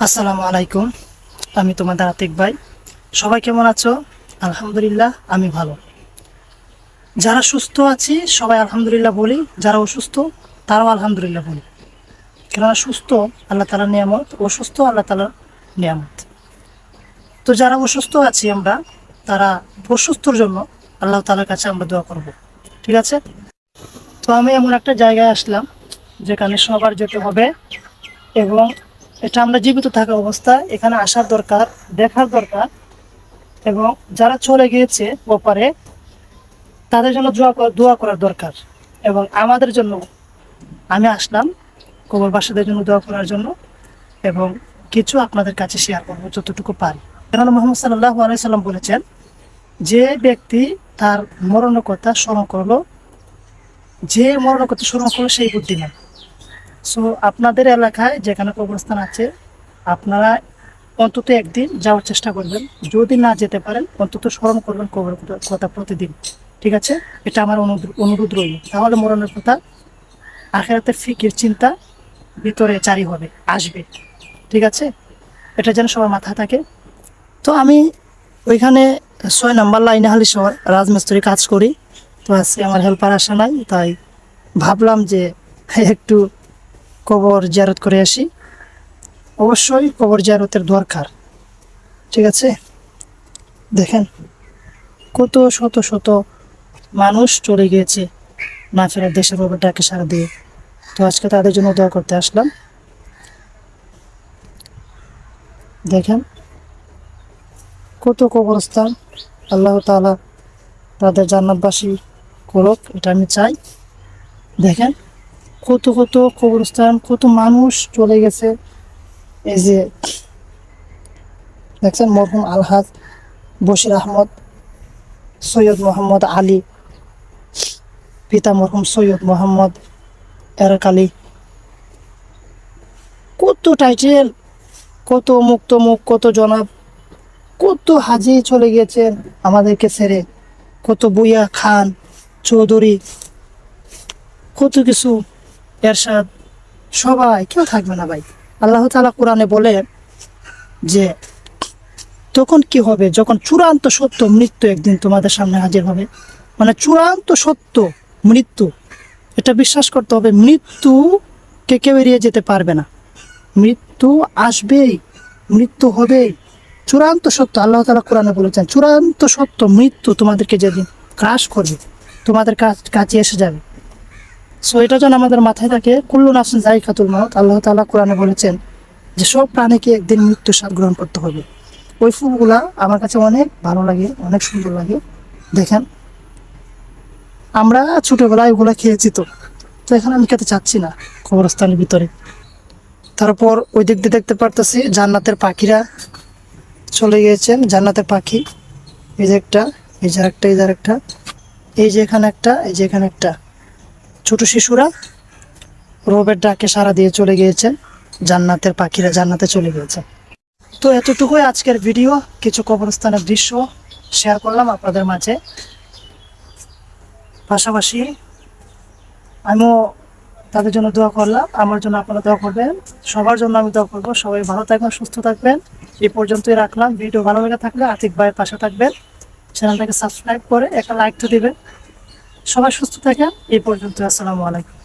আসসালামু আলাইকুম। আমি তোমাদের আতিক ভাই। সবাই কেমন আছো? আলহামদুলিল্লাহ, আমি ভালো। যারা সুস্থ আছি সবাই আলহামদুলিল্লাহ বলি, যারা অসুস্থ তারাও আলহামদুলিল্লাহ বলি। কেননা সুস্থ আল্লাহ তাআলার নিয়ামত, অসুস্থ আল্লাহ তাআলার নিয়ামত। তো যারা অসুস্থ আছি আমরা, তারা অসুস্থর জন্য আল্লাহ তাআলার কাছে আমরা দোয়া করব। ঠিক আছে? তো আমি এমন একটা জায়গায় আসলাম যেখানে সবার যেতে হবে, এবং এটা আমরা জীবিত থাকা অবস্থায় এখানে আসার দরকার, দেখার দরকার। এবং যারা চলে গিয়েছে ওপারে, তাদের জন্য দোয়া করার দরকার। এবং আমাদের জন্য আমি আসলাম কবরবাসীদের জন্য দোয়া করার জন্য, এবং কিছু আপনাদের কাছে শেয়ার করবো যতটুকু পারি। কেননা মুহাম্মদ সাল্লাল্লাহু আলাইহি সাল্লাম বলেছেন, যে ব্যক্তি তার মরণের কথা স্মরণ করলো, সেই বুদ্ধিমান। সো আপনাদের এলাকায় যেখানে কবরস্থান আছে, আপনারা অন্তত একদিন যাওয়ার চেষ্টা করবেন। যদি না যেতে পারেন, অন্তত স্মরণ করবেন কবরের কথা প্রতিদিন। ঠিক আছে? এটা আমার অনুরোধ রইল। তাহলে মরণের কথা, আখিরাতের ফিকির চিন্তা ভিতরে জারি হবে, আসবে। ঠিক আছে? এটা যেন সবার মাথায় থাকে। তো আমি ওইখানে 6 নম্বর লাইনে হালি শহর রাজমিস্ত্রি কাজ করি। তো আজকে আমার হেল্পার আসা নাই, তাই ভাবলাম যে একটু কবর জিয়ারত করে আসি। অবশ্যই কবর জিয়ারতের দরকার। ঠিক আছে? দেখেন কত শত শত মানুষ চলে গিয়েছে না ফেরার দেশের বাবার ডাকে সাড়া দিয়ে। তো আজকে তাদের জন্য দোয়া করতে আসলাম। দেখেন কত কবরস্থান, আল্লাহ তাআলা তাদের জান্নাতবাসী করুক, এটা আমি চাই। দেখেন কত কত কবরস্থান, কত মানুষ চলে গেছে। এই যে দেখছেন, মরহুম আলহাজ বশির আহমদ, সৈয়দ মোহাম্মদ আলী, পিতা মরহুম সৈয়দ মোহাম্মদ এরাক আলী। কত টাইটেল, কত মুক্ত মুখ, কত জনাব, কত হাজি চলে গিয়েছেন আমাদেরকে ছেড়ে। কত বুইয়া খান, চৌধুরী, কত কিছু, এরশাদ, সবাই, কেউ থাকবে না ভাই। আল্লাহ তাআলা কোরআনে বলে যে তখন কি হবে, যখন চূড়ান্ত সত্য মৃত্যু একদিন তোমাদের সামনে হাজির হবে। মানে চূড়ান্ত সত্য মৃত্যু, এটা বিশ্বাস করতে হবে। মৃত্যুকে কেউ এড়িয়ে যেতে পারবে না। মৃত্যু আসবেই, মৃত্যু হবেই। চূড়ান্ত সত্য, আল্লাহ তাআলা কোরআনে বলেছেন চূড়ান্ত সত্য মৃত্যু তোমাদেরকে যেদিন ক্রাশ করবে, তোমাদের কাছে এসে যাবে। সো এটা যেন আমাদের মাথায় থাকে, কুল্লু নাফসিন যায়িকাতুল মাউত। আল্লাহ তাআলা কোরআনে বলেছেন যে সব প্রাণীকে একদিন মৃত্যুর স্বাদ গ্রহণ করতে হবে। ওই ফুলগুলা আমার কাছে অনেক ভালো লাগে, অনেক সুন্দর লাগে। দেখেন আমরা ছোটবেলায় ওগুলা খেয়েছি। তো তো এখন আমি খেতে চাচ্ছি না কবরস্থানের ভিতরে। তারপর ওই দিক দিয়ে দেখতে পারতেছি জান্নাতের পাখিরা চলে গিয়েছেন। জান্নাতের পাখি, এই যে একটা, এই যে একটা, এই যে একটা, এই যে এখানে একটা, এই যে এখানে একটা। ছোট শিশুরা রবের ডাকে সাড়া দিয়ে চলে গিয়েছেন। জান্নাতের পাখিরা জান্নাতে চলে গিয়েছে। তো এতটুকুই আজকের ভিডিও। কিছু কবরস্থানের দৃশ্য শেয়ার করলাম আপনাদের মাঝে। পাশাপাশি আমিও তাদের জন্য দোয়া করলাম, আমার জন্য আপনারা দোয়া করবেন, সবার জন্য আমি দোয়া করবো। সবাই ভালো থাকবেন, সুস্থ থাকবেন। এই পর্যন্তই রাখলাম। ভিডিও ভালো লেগে থাকলে আতিক ভাইয়ের পাশে থাকবেন, চ্যানেলটাকে সাবস্ক্রাইব করে একটা লাইক তো দিবেন। সবাই সুস্থ থাকেন। এই পর্যন্ত, আসসালামু আলাইকুম।